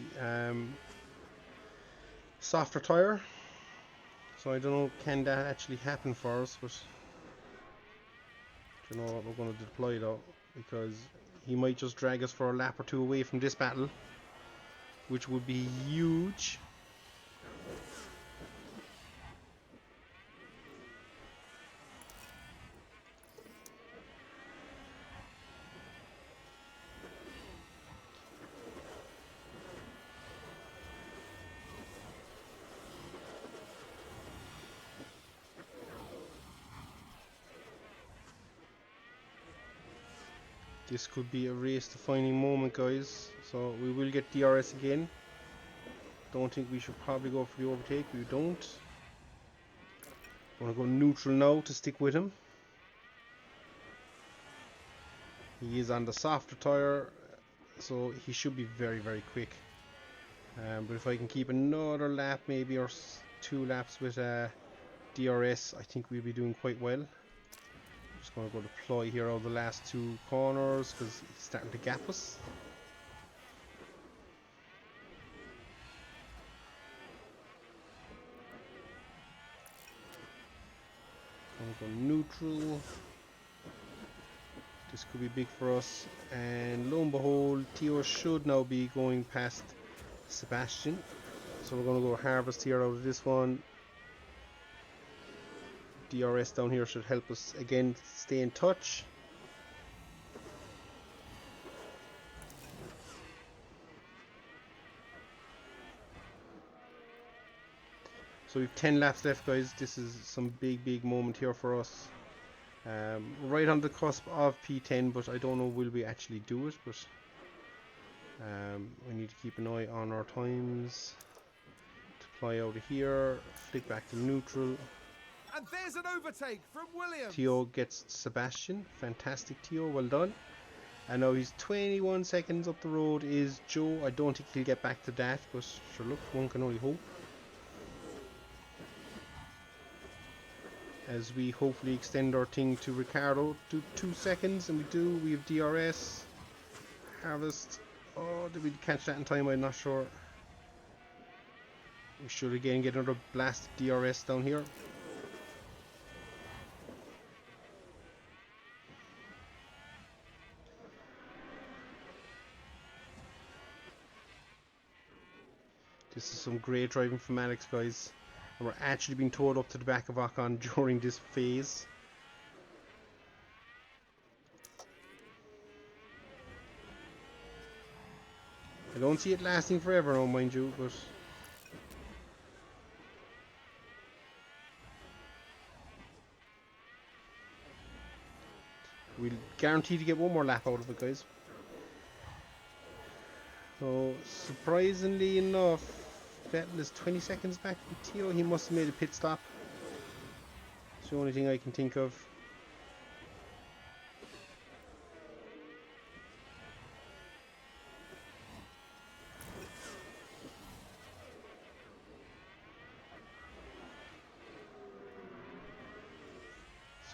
Speaker 2: softer tyre. So I don't know, can that actually happen for us? But I don't know what we're going to deploy though, because he might just drag us for a lap or two away from this battle, which would be huge. This could be a race defining moment, guys. So we will get DRS again. Don't think we should probably go for the overtake. We don't. Want to go neutral now to stick with him. He is on the softer tyre, so he should be very, very quick. But if I can keep another lap, maybe, or 2 laps with DRS, I think we'll be doing quite well. Just going to go deploy here out of the last 2 corners because he's starting to gap us. Going to go neutral. This could be big for us, and lo and behold, Theo should now be going past Sebastian. So we're going to go harvest here out of this one. DRS down here should help us again stay in touch. So we've 10 laps left, guys. This is some big moment here for us. Right on the cusp of P10, but I don't know will we actually do it. But we need to keep an eye on our times. Deploy out of here, flick back to neutral.
Speaker 1: And there's an overtake from Williams.
Speaker 2: Theo gets Sebastian. Fantastic, Theo. Well done. And now he's 21 seconds up the road is Joe. I don't think he'll get back to that, but sure, look, one can only hope. As we hopefully extend our thing to Ricardo to 2 seconds, and we do. We have DRS. Harvest. Oh, did we catch that in time? I'm not sure. We should again get another blast DRS down here. This is some great driving from Alex, guys. And we're actually being towed up to the back of Ocon during this phase. I don't see it lasting forever now, mind you, but we'll guarantee to get one more lap out of it, guys. So, surprisingly enough, Vettel is 20 seconds back from Theo. He must have made a pit stop. It's the only thing I can think of.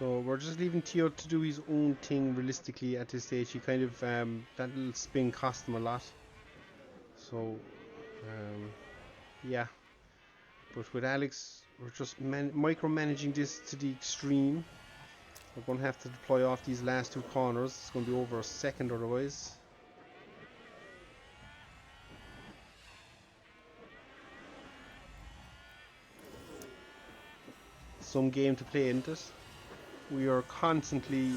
Speaker 2: So we're just leaving Tio to do his own thing realistically at this stage. He kind of, that little spin cost him a lot. So, yeah. But with Alex, we're just micromanaging this to the extreme. We're going to have to deploy off these last two corners. It's going to be over a second otherwise. Some game to play, isn't it? We are constantly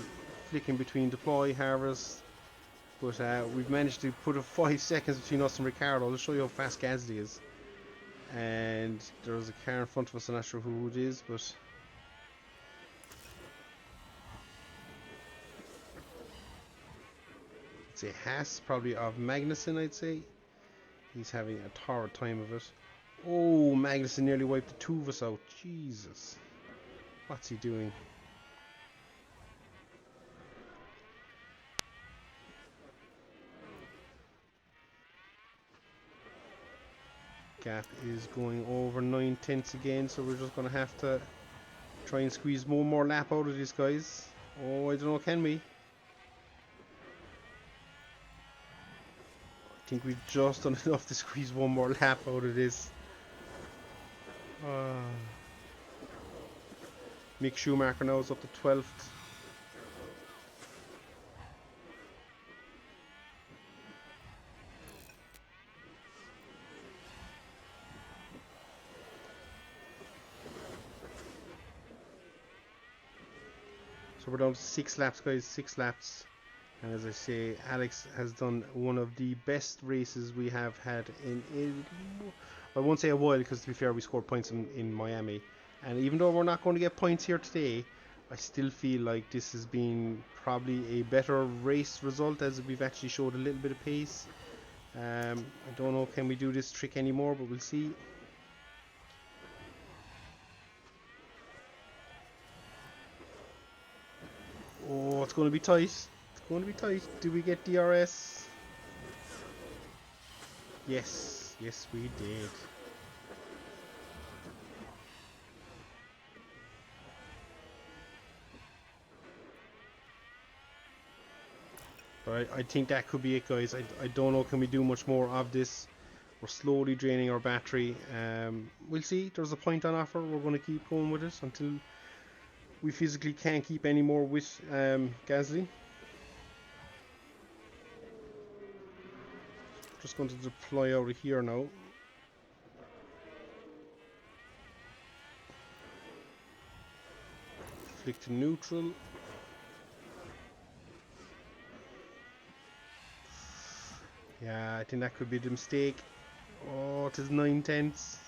Speaker 2: flicking between deploy, harvest, but we've managed to put a 5 seconds between us and Ricardo. I'll show you how fast Gasly is. And there's a car in front of us, I'm not sure who it is, but I'd say Haas, probably of Magnussen, I'd say. He's having a torrid time of it. Oh, Magnussen nearly wiped the two of us out. Jesus. What's he doing? Gap is going over 9 tenths again, so we're just going to have to try and squeeze one more lap out of these guys. Oh, I don't know, can we? I think we've just done enough to squeeze one more lap out of this. Mick Schumacher now is up to 12th. So we're down to 6 laps, guys, 6 laps. And as I say, Alex has done one of the best races we have had in I won't say a while, because to be fair, we scored points in Miami. And even though we're not going to get points here today, I still feel like this has been probably a better race result, as we've actually showed a little bit of pace. I don't know, can we do this trick anymore, but we'll see. Oh, it's going to be tight. It's going to be tight. Do we get DRS? Yes. Yes, we did. But I think that could be it, guys. I don't know, can we do much more of this? We're slowly draining our battery. We'll see. There's a point on offer. We're going to keep going with it until we physically can't keep any more with Gasly. Just going to deploy out of here now. Flick to neutral. Yeah, I think that could be the mistake. Oh, it is 9 tenths.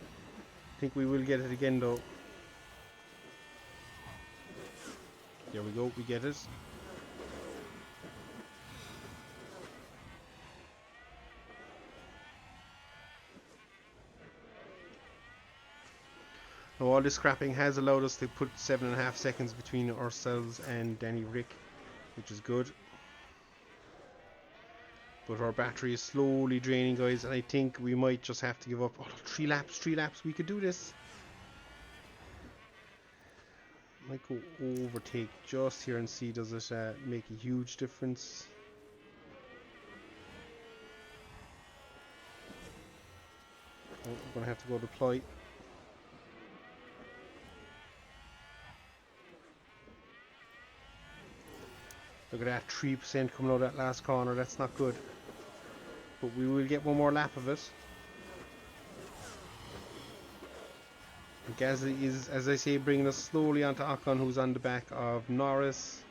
Speaker 2: I think we will get it again though. There we go, we get it. Now all this scrapping has allowed us to put 7.5 seconds between ourselves and Danny Rick, which is good. But our battery is slowly draining, guys, and I think we might just have to give up. Oh, 3 laps, we could do this. Might go overtake just here and see does it make a huge difference. Oh, we're going to have to go deploy. Look at that, 3% coming out of that last corner, that's not good. But we will get one more lap of it. And Gasly is, as I say, bringing us slowly onto Ocon, who's on the back of Norris.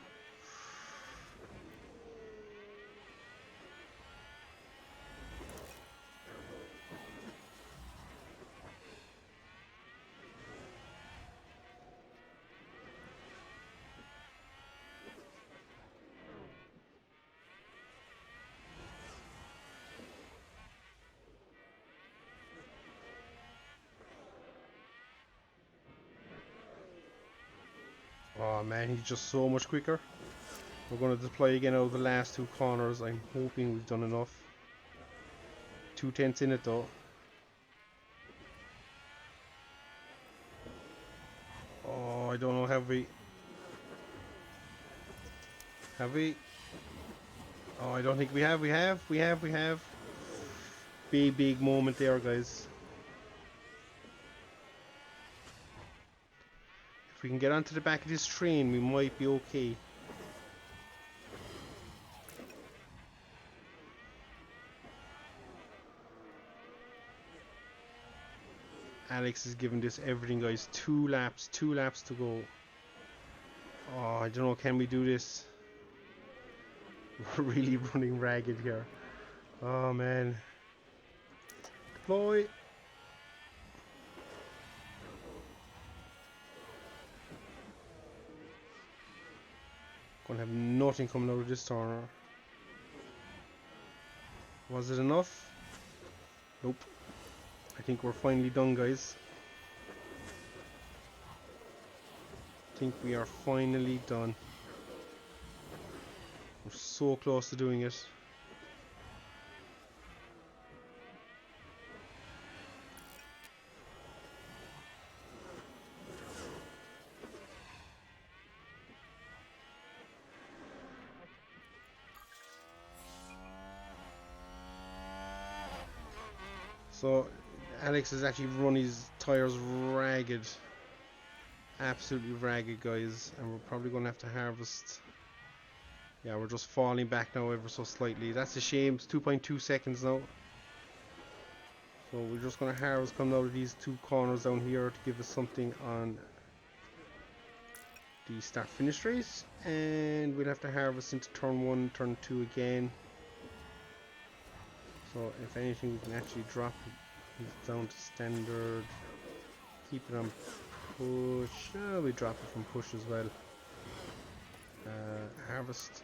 Speaker 2: Oh man, he's just so much quicker. We're going to deploy again out of the last 2 corners. I'm hoping we've done enough. 2 tenths in it though. Oh, I don't know, have we? Have we? Oh, I don't think we have. We have. Big moment there, guys. If we can get onto the back of this train, we might be okay. Alex is giving this everything, guys. 2 laps to go. Oh, I don't know, can we do this? We're really running ragged here. Oh man. Deploy. Gonna have nothing coming out of this corner. Was it enough? Nope. I think we're finally done, guys. I think we are finally done. We're so close to doing it. So Alex has actually run his tires ragged, absolutely ragged, guys, and we're probably going to have to harvest. Yeah, we're just falling back now ever so slightly. That's a shame. It's 2.2 seconds now. So we're just going to harvest coming out of these 2 corners down here to give us something on the start finish race, and we'll have to harvest into turn 1, turn 2 again. So if anything, we can actually drop it down to standard, keep it on push. We drop it from push as well. Harvest.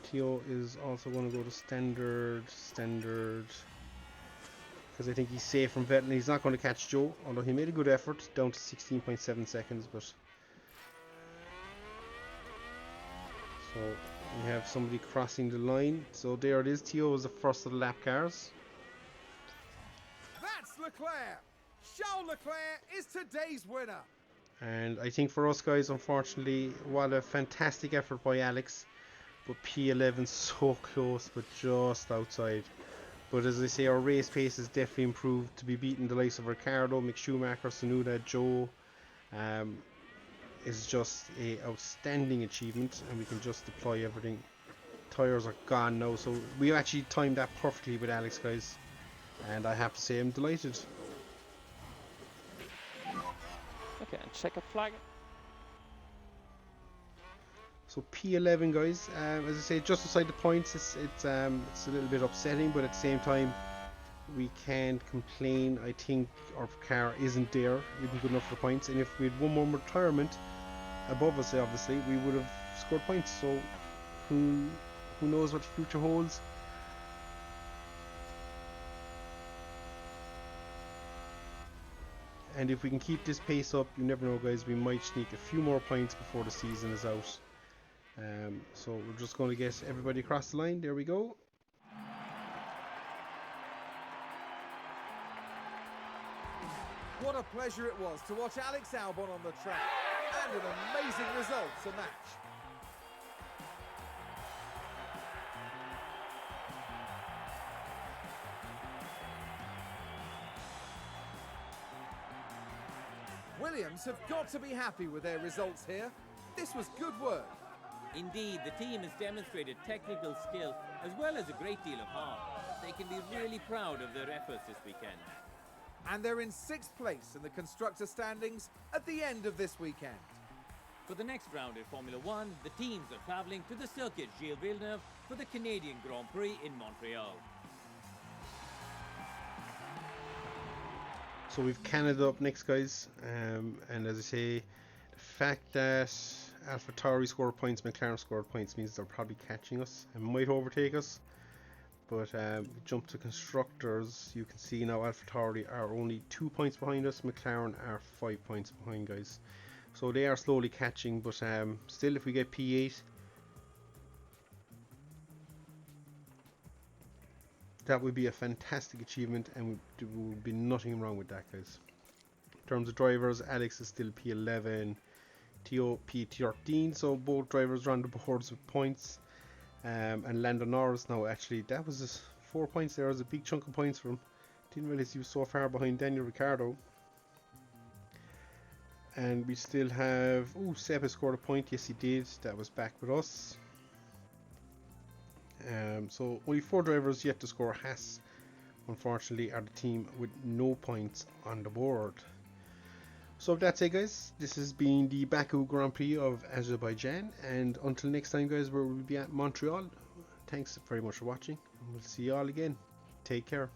Speaker 2: Theo is also going to go to standard, because I think he's safe from vet, and he's not going to catch Joe, although he made a good effort, down to 16.7 seconds. But so we have somebody crossing the line. So there it is. Theo is the first of the lap cars.
Speaker 1: That's Leclerc. Charles Leclerc is today's winner.
Speaker 2: And I think for us, guys, unfortunately, what a fantastic effort by Alex, but P11 so close, but just outside. But as I say, our race pace has definitely improved to be beating the likes of Ricardo, Mick Schumacher, Tsunoda, Joe. Is just a outstanding achievement, and we can just deploy everything. Tires are gone now, so we actually timed that perfectly with Alex, guys, and I have to say I'm delighted.
Speaker 5: Okay, and checkered flag.
Speaker 2: So P11, guys, as I say, just beside the points. It's a little bit upsetting, but at the same time, we can't complain. I think our car isn't there, isn't good enough for points, and if we had one more retirement above us, obviously, we would have scored points. So who knows what the future holds. And if we can keep this pace up, you never know, guys, we might sneak a few more points before the season is out. So we're just going to get everybody across the line. There we go.
Speaker 1: What a pleasure it was to watch Alex Albon on the track, and an amazing result to match. Williams have got to be happy with their results here. This was good work.
Speaker 3: Indeed, the team has demonstrated technical skill as well as a great deal of heart. They can be really proud of their efforts this weekend.
Speaker 1: And they're in 6th place in the constructor standings at the end of this weekend.
Speaker 3: For the next round in Formula 1, the teams are travelling to the circuit Gilles Villeneuve for the Canadian Grand Prix in Montreal.
Speaker 2: So we've Canada up next, guys, and as I say, the fact that AlphaTauri scored points, McLaren scored points, means they're probably catching us and might overtake us. But we jump to constructors. You can see now AlphaTauri are only 2 points behind us. McLaren are 5 points behind, guys. So they are slowly catching, but still, if we get P8, that would be a fantastic achievement, and there would be nothing wrong with that, guys. In terms of drivers, Alex is still P11, P13. So both drivers are on the boards with points. And Lando Norris now, actually, that was just 4 points there. It was a big chunk of points for him. Didn't realize he was so far behind Daniel Ricciardo. And we still have, Seb has scored a point. Yes, he did. That was back with us. So only 4 drivers yet to score. Haas, unfortunately, are the team with no points on the board. So that's it, guys. This has been the Baku Grand Prix of Azerbaijan, and until next time, guys, where we'll be at Montreal. Thanks very much for watching, and we'll see you all again. Take care.